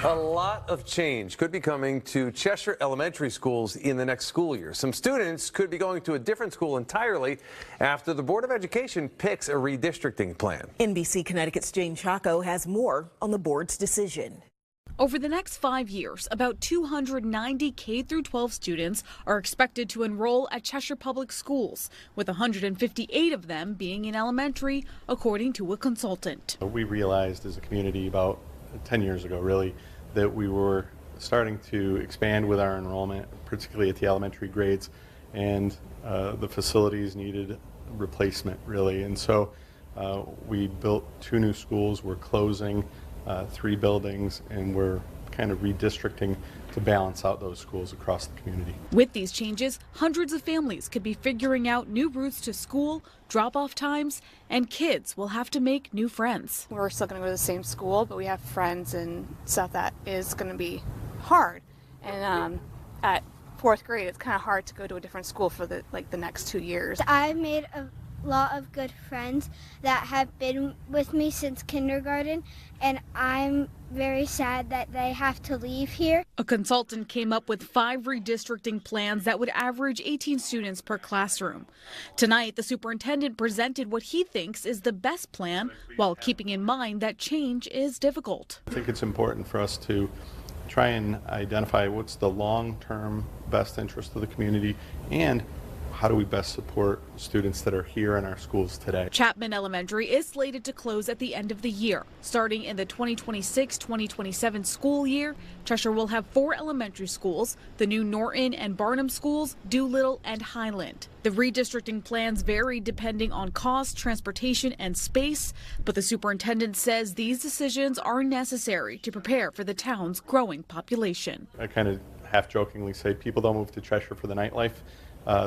A lot of change could be coming to Cheshire elementary schools in the next school year. Some students could be going to a different school entirely after the Board of Education picks a redistricting plan. NBC Connecticut's Jane Chaco has more on the board's decision. Over the next 5 years, about 290 K-12 students are expected to enroll at Cheshire Public Schools, with 158 of them being in elementary, according to a consultant. We realized as a community about 10 years ago, really, that we were starting to expand with our enrollment, particularly at the elementary grades, and the facilities needed replacement, really. And so we built 2 new schools. We're closing 3 buildings, and we're kind of redistricting to balance out those schools across the community. With these changes, hundreds of families could be figuring out new routes to school, drop-off times, and kids will have to make new friends. We're still going to go to the same school, but we have friends and stuff that is going to be hard. And at 4th grade, it's kind of hard to go to a different school for the next 2 years. I've made a lot of good friends that have been with me since kindergarten, and I'm very sad that they have to leave here. A consultant came up with 5 redistricting plans that would average 18 students per classroom. Tonight, the superintendent presented what he thinks is the best plan, while keeping in mind that change is difficult. I think it's important for us to try and identify what's the long-term best interest of the community, and how do we best support students that are here in our schools today. Chapman Elementary is slated to close at the end of the year. Starting in the 2026-2027 school year, Cheshire will have 4 elementary schools, the new Norton and Barnum schools, Doolittle and Highland. The redistricting plans vary depending on cost, transportation, and space, but the superintendent says these decisions are necessary to prepare for the town's growing population. I kind of half-jokingly say people don't move to Cheshire for the nightlife.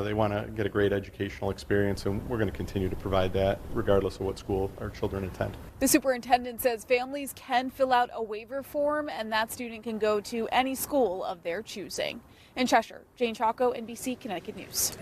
They want to get a great educational experience, and we're going to continue to provide that regardless of what school our children attend. The superintendent says families can fill out a waiver form, and that student can go to any school of their choosing. In Cheshire, Jane Chaco, NBC Connecticut News.